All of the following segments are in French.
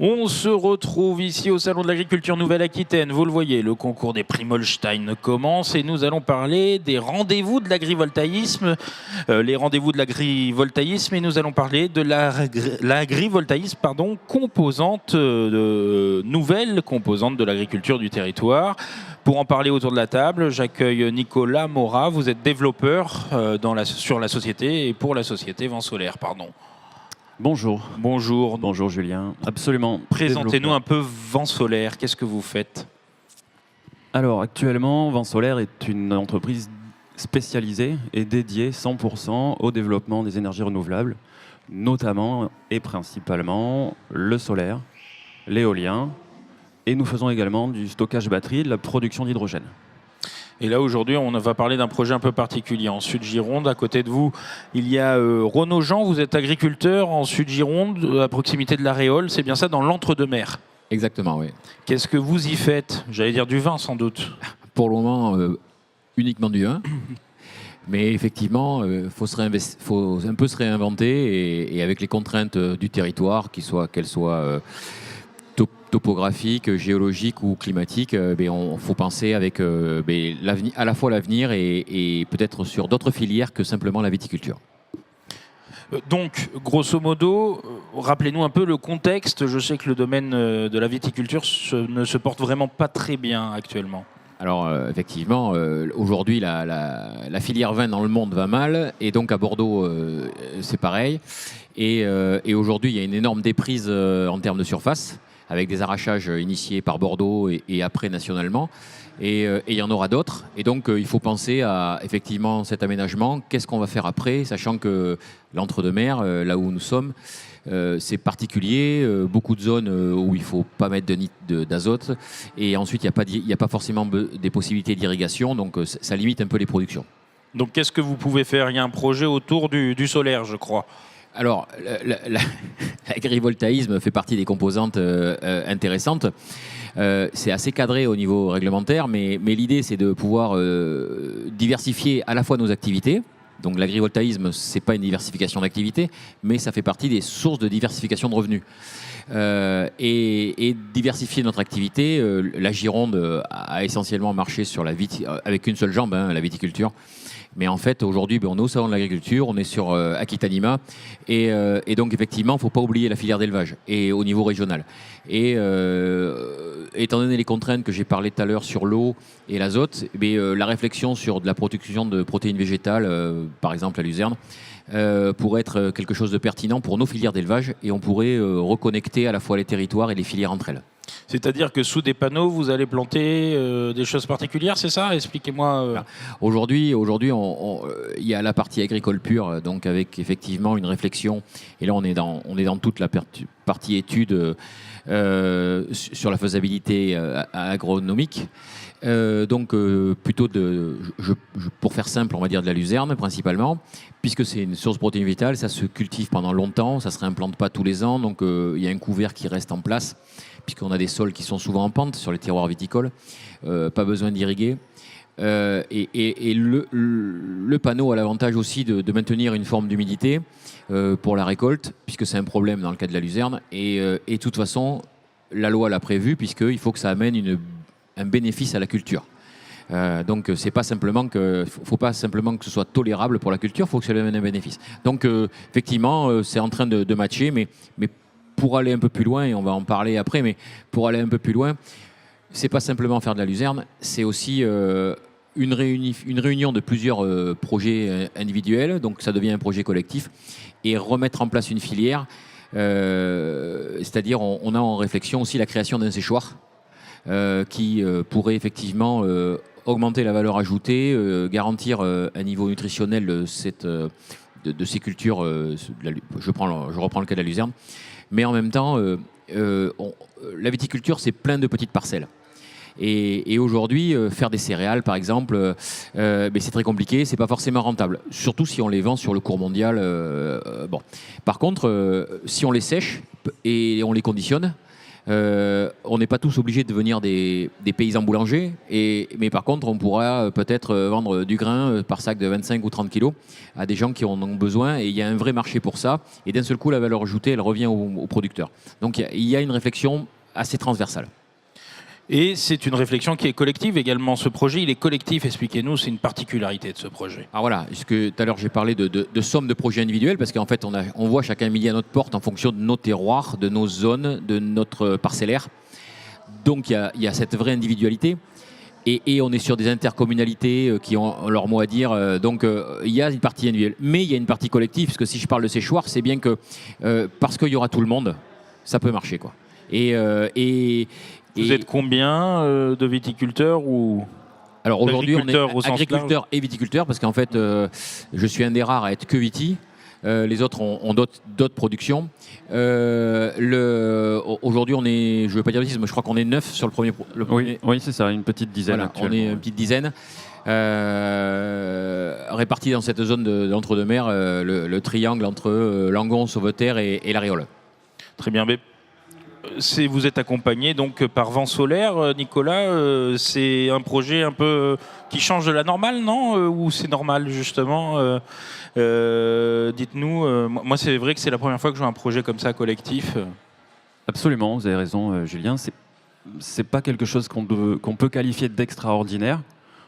On se retrouve ici au Salon de l'Agriculture Nouvelle-Aquitaine. Vous le voyez, le concours des prix Molstein commence et nous allons parler des rendez-vous de l'agrivoltaïsme, les rendez-vous de l'agrivoltaïsme, et nous allons parler de l'agrivoltaïsme, composante, nouvelle composante de l'agriculture du territoire. Pour en parler autour de la table, j'accueille Nicolas Mora. Vous êtes développeur sur la société et pour la société Vent Solaire, Bonjour. Bonjour. Bonjour Julien. Absolument. Présentez-nous un peu Vent Solaire. Qu'est-ce que vous faites ? Alors actuellement, Vent Solaire est une entreprise spécialisée et dédiée 100% au développement des énergies renouvelables, notamment et principalement le solaire, l'éolien, et nous faisons également du stockage batterie et de la production d'hydrogène. Et là, aujourd'hui, on va parler d'un projet un peu particulier. En Sud-Gironde, à côté de vous, il y a Renaud Jean. Vous êtes agriculteur en Sud-Gironde, à proximité de la Réole. C'est bien ça, dans l'Entre-deux-Mers. Exactement, oui. Qu'est-ce que vous y faites ? J'allais dire du vin, sans doute. Pour le moment, uniquement du vin. Mais effectivement, faut un peu se réinventer et avec les contraintes du territoire, qu'elles soient topographiques, géologiques ou climatiques, il faut penser avec à la fois l'avenir et peut-être sur d'autres filières que simplement la viticulture. Donc, grosso modo, rappelez-nous un peu le contexte. Je sais que le domaine de la viticulture ne se porte vraiment pas très bien actuellement. Alors effectivement, aujourd'hui la filière vin dans le monde va mal et donc à Bordeaux c'est pareil. Et aujourd'hui il y a une énorme déprise en termes de surface, avec des arrachages initiés par Bordeaux et après nationalement. Et il y en aura d'autres. Et donc, il faut penser à effectivement cet aménagement. Qu'est-ce qu'on va faire après, sachant que l'Entre-deux-Mers, là où nous sommes, c'est particulier. Beaucoup de zones où il ne faut pas mettre d'azote. Et ensuite, il n'y a pas forcément des possibilités d'irrigation. Donc, ça limite un peu les productions. Donc, qu'est-ce que vous pouvez faire ? Il y a un projet autour du solaire, je crois. Alors, l'agrivoltaïsme fait partie des composantes intéressantes. C'est assez cadré au niveau réglementaire, mais l'idée, c'est de pouvoir diversifier à la fois nos activités. Donc, l'agrivoltaïsme, ce n'est pas une diversification d'activités, mais ça fait partie des sources de diversification de revenus. Et diversifier notre activité, la Gironde a essentiellement marché sur avec une seule jambe, la viticulture. Mais en fait, aujourd'hui, on est au Salon de l'Agriculture, on est sur Aquitanima. Et donc, effectivement, il ne faut pas oublier la filière d'élevage et au niveau régional. Et étant donné les contraintes que j'ai parlé tout à l'heure sur l'eau et l'azote, la réflexion sur de la production de protéines végétales, par exemple à Luzerne, pourrait être quelque chose de pertinent pour nos filières d'élevage. Et on pourrait reconnecter à la fois les territoires et les filières entre elles. C'est-à-dire que sous des panneaux, vous allez planter des choses particulières, c'est ça ? Expliquez-moi. Aujourd'hui, il y a la partie agricole pure, donc avec effectivement une réflexion. Et là, on est dans toute la partie étude sur la faisabilité agronomique. Plutôt pour faire simple, on va dire de la luzerne principalement, puisque c'est une source de protéines vitales, ça se cultive pendant longtemps, ça ne se réimplante pas tous les ans, donc il y a un couvert qui reste en place, puisqu'on a des sols qui sont souvent en pente sur les terroirs viticoles, pas besoin d'irriguer. Et le panneau a l'avantage aussi de maintenir une forme d'humidité pour la récolte, puisque c'est un problème dans le cas de la luzerne, et de toute façon, la loi l'a prévu, puisqu'il faut que ça amène un bénéfice à la culture. Donc faut pas simplement que ce soit tolérable pour la culture, il faut que ça amène un bénéfice. Donc effectivement, c'est en train de matcher, mais pour aller un peu plus loin, et on va en parler après, mais pour aller un peu plus loin, c'est pas simplement faire de la luzerne, c'est aussi une réunion de plusieurs projets individuels, donc ça devient un projet collectif, et remettre en place une filière, c'est-à-dire on a en réflexion aussi la création d'un séchoir, qui pourrait effectivement augmenter la valeur ajoutée, garantir un niveau nutritionnel de ces cultures. Je reprends le cas de la luzerne. Mais en même temps, la viticulture, c'est plein de petites parcelles. Et aujourd'hui, faire des céréales, par exemple, c'est très compliqué, c'est pas forcément rentable. Surtout si on les vend sur le cours mondial. Par contre, si on les sèche et on les conditionne, On n'est pas tous obligés de devenir des paysans boulangers, mais par contre, on pourra peut-être vendre du grain par sac de 25 ou 30 kilos à des gens qui en ont besoin, et il y a un vrai marché pour ça. Et d'un seul coup, la valeur ajoutée, elle revient aux producteurs. Donc il y a une réflexion assez transversale. Et c'est une réflexion qui est collective également. Ce projet, il est collectif. Expliquez-nous, c'est une particularité de ce projet. Alors voilà, puisque tout à l'heure j'ai parlé de somme de projets individuels, parce qu'en fait on voit chacun midi à notre porte en fonction de nos terroirs, de nos zones, de notre parcellaire. Donc il y a cette vraie individualité. Et on est sur des intercommunalités qui ont leur mot à dire. Donc il y a une partie individuelle. Mais il y a une partie collective, parce que si je parle de séchoir, c'est bien que parce qu'il y aura tout le monde, ça peut marcher, quoi. Vous êtes combien de viticulteurs ou alors aujourd'hui, on est agriculteurs large et viticulteurs, parce qu'en fait, je suis un des rares à être que viti. Les autres ont d'autres productions. Aujourd'hui, on est, je ne veux pas dire bêtise, mais je crois qu'on est 9 sur le premier. Oui, c'est ça, une petite dizaine. Voilà, on est une petite dizaine. Répartis dans cette zone de l'entre-deux-mers, le triangle entre Langon, Sauveterre et la Réole. Très bien. Mais vous êtes accompagné donc par Vent Solaire, Nicolas. C'est un projet un peu qui change de la normale, non? Ou c'est normal justement? Dites-nous. Moi, c'est vrai que c'est la première fois que je vois un projet comme ça collectif. Absolument, vous avez raison, Julien. C'est pas quelque chose qu'on peut qualifier d'extraordinaire,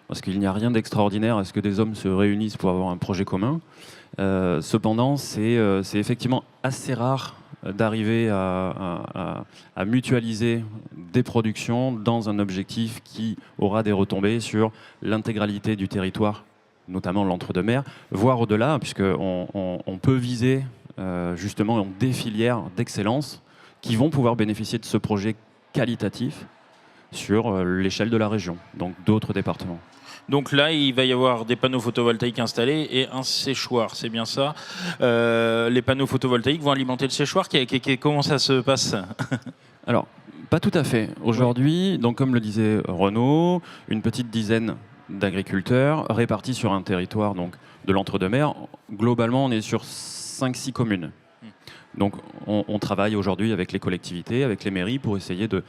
parce qu'il n'y a rien d'extraordinaire à ce que des hommes se réunissent pour avoir un projet commun. Cependant, c'est effectivement assez rare d'arriver à mutualiser des productions dans un objectif qui aura des retombées sur l'intégralité du territoire, notamment l'entre-deux-mers, voire au-delà, puisqu'on peut viser justement des filières d'excellence qui vont pouvoir bénéficier de ce projet qualitatif sur l'échelle de la région, donc d'autres départements. Donc là, il va y avoir des panneaux photovoltaïques installés et un séchoir, c'est bien ça. Les panneaux photovoltaïques vont alimenter le séchoir. Comment ça se passe? Alors, pas tout à fait. Aujourd'hui, donc comme le disait Renaud, une petite dizaine d'agriculteurs répartis sur un territoire donc, de l'entre-deux-mers. Globalement, on est sur 5-6 communes. Donc on travaille aujourd'hui avec les collectivités, avec les mairies pour essayer de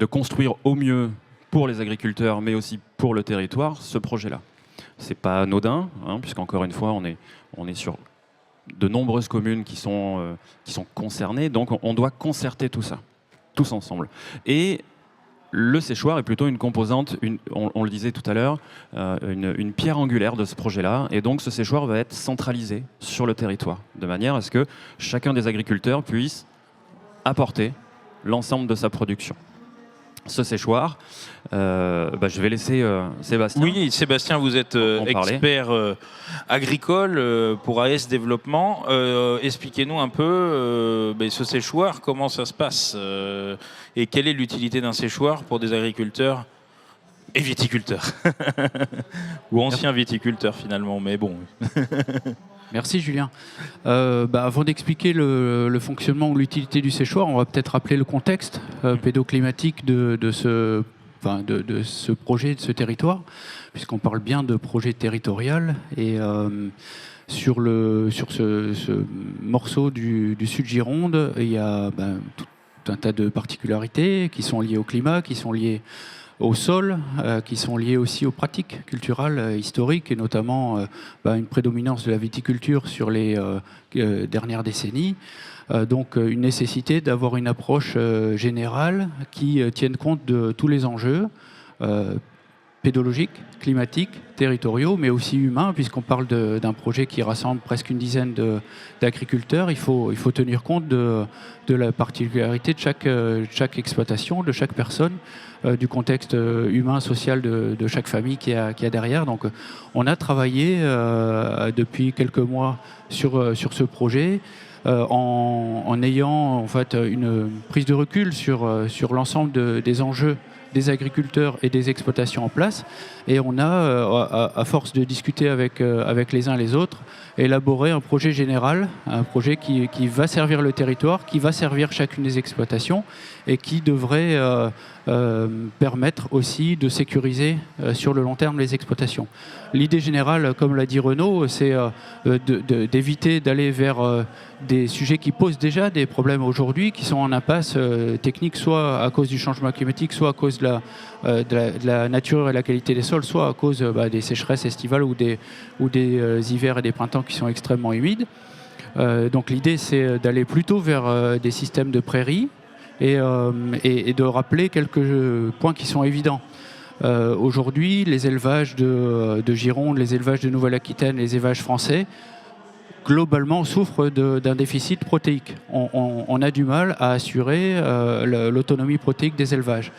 construire au mieux pour les agriculteurs, mais aussi pour le territoire, ce projet-là. C'est pas anodin, puisqu'encore une fois, on est sur de nombreuses communes qui sont concernées, donc on doit concerter tout ça, tous ensemble. Et le séchoir est plutôt une composante, on le disait tout à l'heure, une pierre angulaire de ce projet-là, et donc ce séchoir va être centralisé sur le territoire, de manière à ce que chacun des agriculteurs puisse apporter l'ensemble de sa production. Ce séchoir, je vais laisser Sébastien. Oui, Sébastien, vous êtes expert agricole pour AS Développement. Expliquez-nous un peu ce séchoir, comment ça se passe et quelle est l'utilité d'un séchoir pour des agriculteurs et viticulteurs ou anciens viticulteurs finalement, mais bon. Merci Julien. Avant d'expliquer le fonctionnement ou l'utilité du séchoir, on va peut-être rappeler le contexte pédoclimatique de ce projet, de ce territoire, puisqu'on parle bien de projet territorial. Et sur ce morceau du sud Gironde, il y a tout un tas de particularités qui sont liées au climat, qui sont liées au sol, qui sont liés aussi aux pratiques culturelles historiques, et notamment une prédominance de la viticulture sur les dernières décennies. Donc une nécessité d'avoir une approche générale qui tienne compte de tous les enjeux pédologiques, climatiques, territoriaux, mais aussi humains, puisqu'on parle d'un projet qui rassemble presque une dizaine d'agriculteurs. Il faut tenir compte de la particularité de chaque exploitation, de chaque personne, du contexte humain, social de chaque famille qui a derrière. Donc on a travaillé depuis quelques mois sur ce projet, en ayant en fait une prise de recul sur l'ensemble des enjeux des agriculteurs et des exploitations en place. Et on a, à force de discuter avec les uns et les autres, élaboré un projet général, un projet qui va servir le territoire, qui va servir chacune des exploitations et qui devrait permettre aussi de sécuriser sur le long terme les exploitations. L'idée générale, comme l'a dit Renaud, c'est d'éviter d'aller vers des sujets qui posent déjà des problèmes aujourd'hui, qui sont en impasse technique, soit à cause du changement climatique, soit à cause de la nature et la qualité des sols, soit à cause des sécheresses estivales ou des hivers et des printemps qui sont extrêmement humides. Donc l'idée, c'est d'aller plutôt vers des systèmes de prairies et de rappeler quelques points qui sont évidents. Aujourd'hui, les élevages de Gironde, les élevages de Nouvelle-Aquitaine, les élevages français, globalement souffrent d'un déficit protéique. On a du mal à assurer l'autonomie protéique des élevages.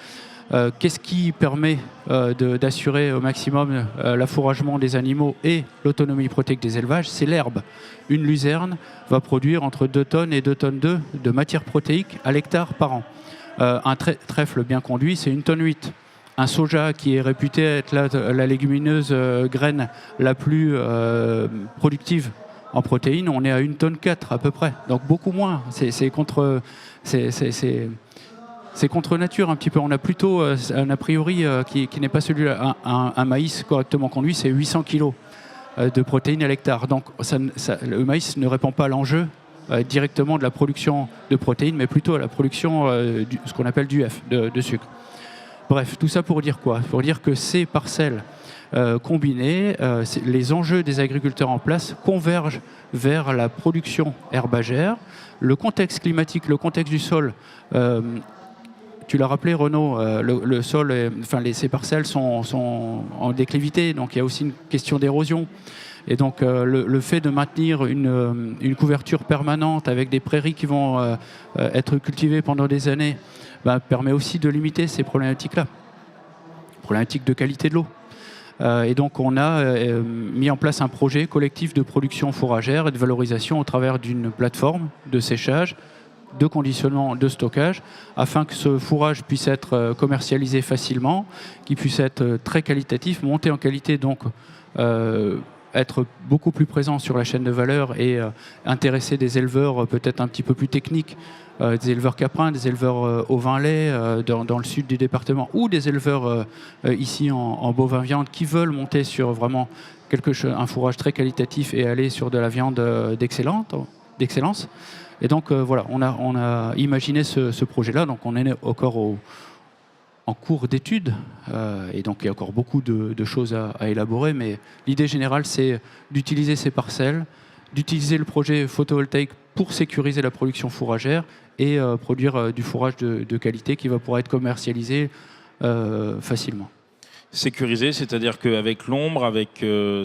Qu'est-ce qui permet d'assurer au maximum l'affouragement des animaux et l'autonomie protéique des élevages? C'est l'herbe. Une luzerne va produire entre 2 tonnes et 2 tonnes de matière protéique à l'hectare par an. Un trèfle bien conduit, c'est 1,8 tonne. Un soja qui est réputé être la légumineuse graine la plus productive en protéines, on est à 1,4 tonne à peu près. Donc beaucoup moins. C'est contre nature un petit peu. On a plutôt un a priori qui n'est pas celui-là. Un maïs correctement conduit, c'est 800 kg de protéines à l'hectare. Donc le maïs ne répond pas à l'enjeu directement de la production de protéines, mais plutôt à la production ce qu'on appelle d'UF, de sucre. Bref, tout ça pour dire quoi? Pour dire que ces parcelles combinées, les enjeux des agriculteurs en place convergent vers la production herbagère. Le contexte climatique, le contexte du sol, tu l'as rappelé Renaud, le sol, ces parcelles sont en déclivité, donc il y a aussi une question d'érosion. Et donc le fait de maintenir une couverture permanente avec des prairies qui vont être cultivées pendant des années permet aussi de limiter ces problématiques-là, problématiques de qualité de l'eau. Et donc on a mis en place un projet collectif de production fourragère et de valorisation au travers d'une plateforme de séchage, de conditionnement, de stockage, afin que ce fourrage puisse être commercialisé facilement, qu'il puisse être très qualitatif, monter en qualité, donc être beaucoup plus présent sur la chaîne de valeur et intéresser des éleveurs peut-être un petit peu plus techniques, des éleveurs caprins, des éleveurs au vin lait dans le sud du département, ou des éleveurs ici en bovin viande qui veulent monter sur vraiment un fourrage très qualitatif et aller sur de la viande d'excellence. Et donc voilà, on a imaginé ce projet-là, donc on est encore en cours d'études, et donc il y a encore beaucoup de choses à élaborer, mais l'idée générale, c'est d'utiliser ces parcelles, d'utiliser le projet photovoltaïque pour sécuriser la production fourragère et produire du fourrage de qualité qui va pouvoir être commercialisé facilement. Sécurisé, c'est-à-dire qu'avec l'ombre,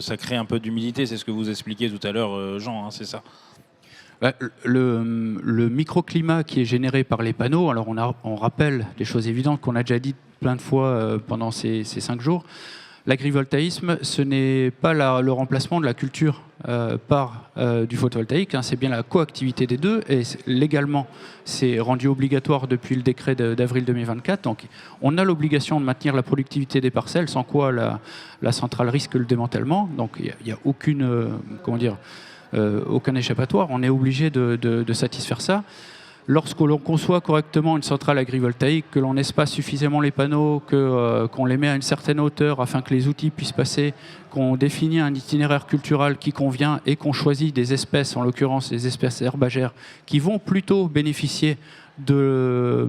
ça crée un peu d'humidité, c'est ce que vous expliquiez tout à l'heure, Jean, hein, c'est ça? Le microclimat qui est généré par les panneaux, alors on rappelle des choses évidentes qu'on a déjà dites plein de fois pendant ces 5 jours. L'agrivoltaïsme, ce n'est pas le remplacement de la culture par du photovoltaïque, hein, c'est bien la coactivité des deux, et légalement c'est rendu obligatoire depuis le décret d'avril 2024. Donc on a l'obligation de maintenir la productivité des parcelles, sans quoi la centrale risque le démantèlement. Donc il n'y a aucune, aucun échappatoire, on est obligé de satisfaire ça. Lorsque l'on conçoit correctement une centrale agrivoltaïque, que l'on espace suffisamment les panneaux, qu'on les met à une certaine hauteur afin que les outils puissent passer, qu'on définit un itinéraire culturel qui convient et qu'on choisit des espèces, en l'occurrence des espèces herbagères, qui vont plutôt bénéficier de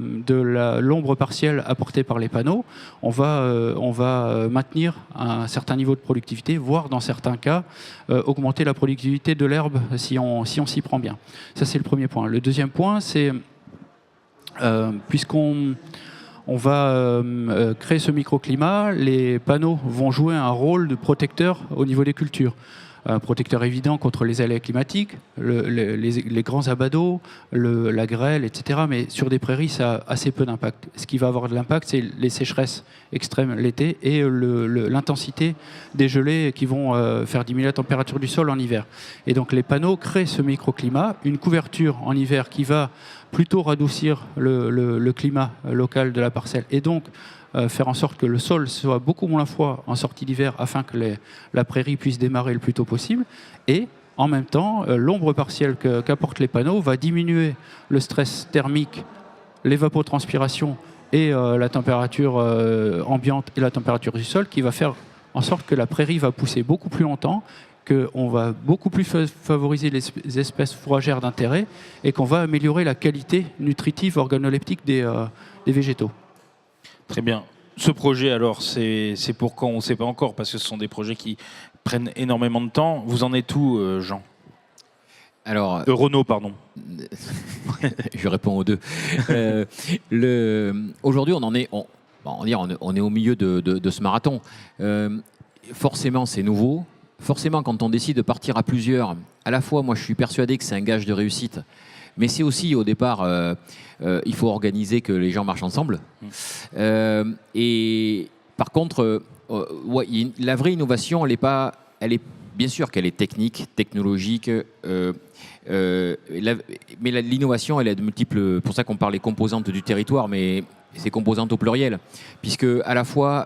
l'ombre partielle apportée par les panneaux, on va maintenir un certain niveau de productivité, voire dans certains cas augmenter la productivité de l'herbe si on s'y prend bien. Ça, c'est le premier point. Le deuxième point, c'est puisqu'on va créer ce microclimat, les panneaux vont jouer un rôle de protecteur au niveau des cultures. Un protecteur évident contre les aléas climatiques, les grands abats d'eau, la grêle, etc. Mais sur des prairies, ça a assez peu d'impact. Ce qui va avoir de l'impact, c'est les sécheresses extrêmes l'été et l'intensité des gelées qui vont faire diminuer la température du sol en hiver. Et donc les panneaux créent ce microclimat, une couverture en hiver qui va plutôt radoucir le climat local de la parcelle et donc faire en sorte que le sol soit beaucoup moins froid en sortie d'hiver afin que la prairie puisse démarrer le plus tôt possible. Et en même temps, l'ombre partielle qu'apportent les panneaux va diminuer le stress thermique, l'évapotranspiration et la température ambiante et la température du sol, qui va faire en sorte que la prairie va pousser beaucoup plus longtemps, qu'on va beaucoup plus favoriser les espèces fourragères d'intérêt et qu'on va améliorer la qualité nutritive organoleptique des végétaux. Très bien. Ce projet, alors, c'est pour quand? On ne sait pas encore, parce que ce sont des projets qui prennent énormément de temps. Vous en êtes où, Jean? Alors, Renaud, pardon. je réponds aux deux. Aujourd'hui, on est au milieu de ce marathon. Forcément, c'est nouveau. Forcément, quand on décide de partir à plusieurs, à la fois, moi, je suis persuadé que c'est un gage de réussite. Mais c'est aussi, au départ, il faut organiser que les gens marchent ensemble. Et par contre, la vraie innovation, elle est bien sûr qu'elle est technique, technologique, mais l'innovation, elle est de multiples. Pour ça qu'on parle des composantes du territoire, mais c'est composantes au pluriel, puisque à la fois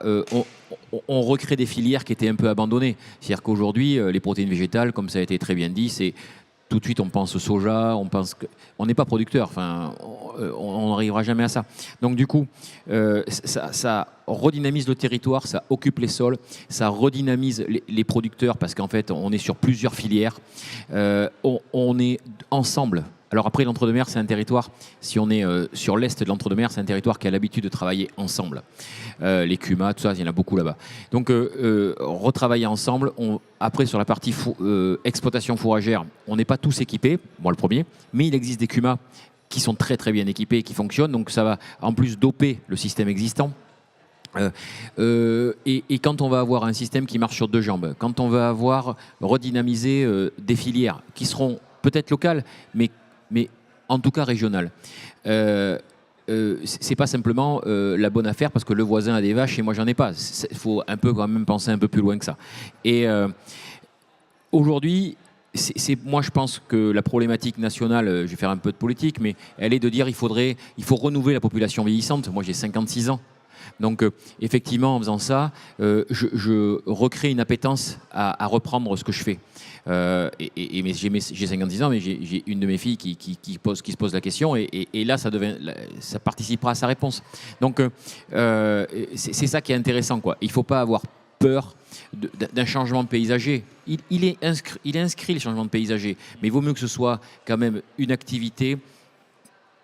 on recrée des filières qui étaient un peu abandonnées. C'est-à-dire qu'aujourd'hui, les protéines végétales, comme ça a été très bien dit, c'est tout de suite on pense au soja, on n'est pas producteur, enfin, on n'arrivera jamais à ça. Donc du coup, ça redynamise le territoire, ça occupe les sols, ça redynamise les producteurs, parce qu'en fait, on est sur plusieurs filières, on est ensemble. Alors après, l'Entre-deux-Mers, c'est un territoire, si on est sur l'est de l'Entre-deux-Mers, c'est un territoire qui a l'habitude de travailler ensemble. Les CUMA, tout ça, il y en a beaucoup là-bas. Donc, retravailler ensemble. Après, sur la partie exploitation fourragère, on n'est pas tous équipés, moi le premier, mais il existe des CUMA qui sont très très bien équipés, qui fonctionnent, donc ça va en plus doper le système existant. Et quand on va avoir un système qui marche sur deux jambes, quand on va avoir redynamisé des filières qui seront peut-être locales, mais en tout cas régionales. C'est pas simplement la bonne affaire parce que le voisin a des vaches et moi j'en ai pas. Il faut un peu quand même penser un peu plus loin que ça. Et aujourd'hui, moi je pense que la problématique nationale, je vais faire un peu de politique, mais elle est de dire il faut renouveler la population vieillissante. Moi j'ai 56 ans. Donc effectivement, en faisant ça, je recrée une appétence à reprendre ce que je fais. Mais j'ai 56 ans, mais j'ai une de mes filles qui se pose la question, et là, ça participera à sa réponse. Donc c'est ça qui est intéressant, quoi. Il ne faut pas avoir peur d'un changement de paysager. Il est inscrit, le changement de paysager, mais il vaut mieux que ce soit quand même une activité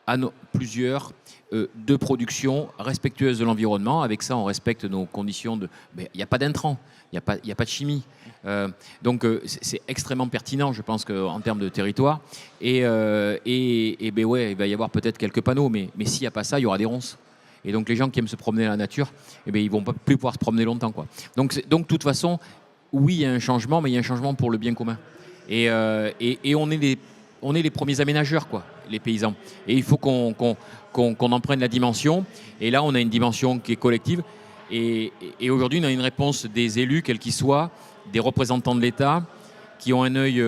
à plusieurs de production respectueuse de l'environnement. Avec ça, on respecte nos conditions de... Il n'y a pas d'intrants, il n'y a pas de chimie. Donc, c'est extrêmement pertinent, je pense, en termes de territoire. Et ouais, il va y avoir peut-être quelques panneaux, mais s'il n'y a pas ça, il y aura des ronces. Et donc, les gens qui aiment se promener dans la nature, ils ne vont pas plus pouvoir se promener longtemps, quoi. Donc, de toute façon, oui, il y a un changement, mais il y a un changement pour le bien commun. Et on est les premiers aménageurs, quoi, les paysans. Et il faut qu'on en prenne la dimension. Et là, on a une dimension qui est collective. Et aujourd'hui, on a une réponse des élus, quels qu'ils soient, des représentants de l'État, qui ont un œil,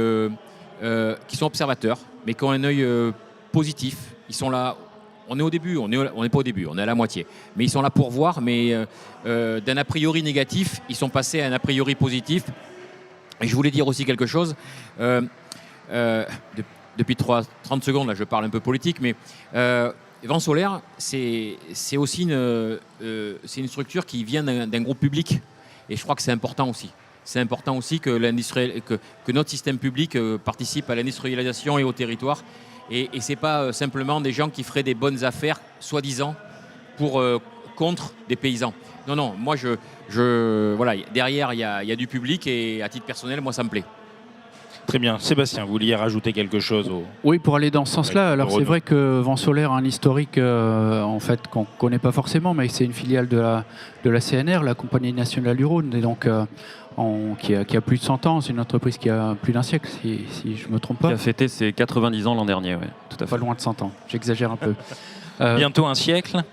qui sont observateurs, mais qui ont un œil positif. Ils sont là. On est au début, on n'est pas au début, on est à la moitié. Mais ils sont là pour voir, mais d'un a priori négatif, ils sont passés à un a priori positif. Et je voulais dire aussi quelque chose. Depuis 30 secondes, là, je parle un peu politique, mais Vent Solaire, c'est aussi une structure qui vient d'un groupe public. Et je crois que c'est important aussi. C'est important aussi que notre système public participe à l'industrialisation et au territoire. Et ce n'est pas simplement des gens qui feraient des bonnes affaires, soi-disant, contre des paysans. Non, moi, voilà, derrière, il y a du public et à titre personnel, moi, ça me plaît. Très bien. Sébastien, vous vouliez rajouter quelque chose Oui, pour aller dans ce sens-là. Alors, c'est vrai que Vent Solaire a un historique en fait, qu'on ne connaît pas forcément, mais c'est une filiale de la CNR, la Compagnie nationale du Rhône, et donc, qui a plus de 100 ans. C'est une entreprise qui a plus d'un siècle, si je ne me trompe pas. Qui a fêté ses 90 ans l'an dernier, oui, tout à fait. Pas loin de 100 ans, j'exagère un peu. Bientôt un siècle.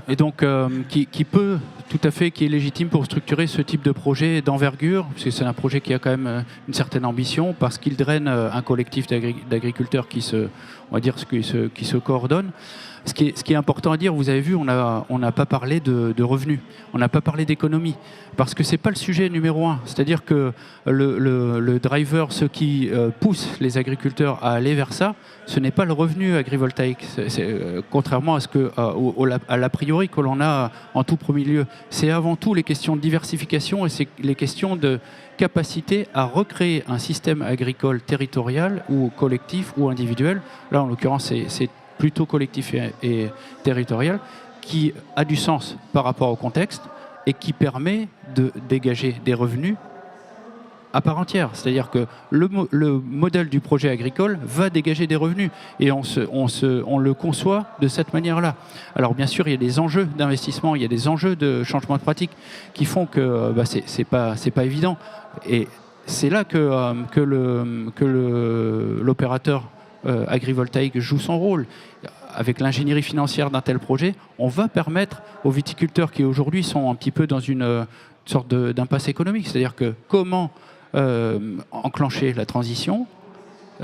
Et donc, qui est légitime pour structurer ce type de projet d'envergure, parce que c'est un projet qui a quand même une certaine ambition, parce qu'il draine un collectif d'agriculteurs qui se coordonnent. Ce qui est important à dire, vous avez vu, on n'a pas parlé de revenus, on n'a pas parlé d'économie, parce que ce n'est pas le sujet numéro un. C'est-à-dire que le driver, ce qui pousse les agriculteurs à aller vers ça, ce n'est pas le revenu agrivoltaïque, contrairement à à l'a priori que l'on a en tout premier lieu. C'est avant tout les questions de diversification et c'est les questions de capacité à recréer un système agricole territorial ou collectif ou individuel. Là, en l'occurrence, c'est plutôt collectif et territorial, qui a du sens par rapport au contexte et qui permet de dégager des revenus à part entière. C'est-à-dire que le modèle du projet agricole va dégager des revenus et on le conçoit de cette manière-là. Alors bien sûr, il y a des enjeux d'investissement, il y a des enjeux de changement de pratique qui font que c'est pas évident. Et c'est là que l'opérateur agrivoltaïque joue son rôle. Avec l'ingénierie financière d'un tel projet, on va permettre aux viticulteurs qui aujourd'hui sont un petit peu dans une sorte d'impasse économique, c'est-à-dire que comment enclencher la transition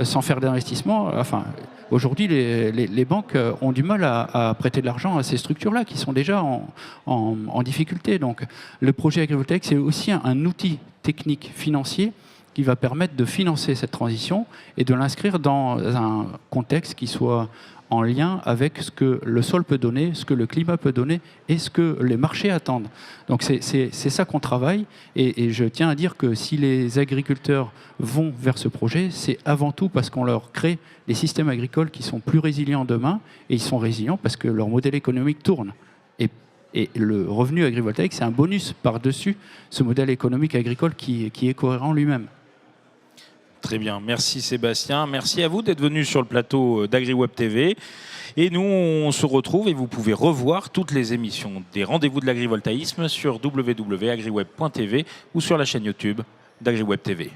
sans faire d'investissement. Enfin, aujourd'hui, les banques ont du mal à prêter de l'argent à ces structures-là qui sont déjà en difficulté. Donc, le projet agrivoltaïque, c'est aussi un outil technique financier qui va permettre de financer cette transition et de l'inscrire dans un contexte qui soit en lien avec ce que le sol peut donner, ce que le climat peut donner et ce que les marchés attendent. Donc c'est ça qu'on travaille et je tiens à dire que si les agriculteurs vont vers ce projet, c'est avant tout parce qu'on leur crée des systèmes agricoles qui sont plus résilients demain et ils sont résilients parce que leur modèle économique tourne. Et le revenu agrivoltaïque, c'est un bonus par-dessus ce modèle économique agricole qui est cohérent lui-même. Très bien, merci Sébastien. Merci à vous d'être venu sur le plateau d'AgriWeb TV. Et nous, on se retrouve et vous pouvez revoir toutes les émissions des rendez-vous de l'agrivoltaïsme sur www.agriweb.tv ou sur la chaîne YouTube d'AgriWeb TV.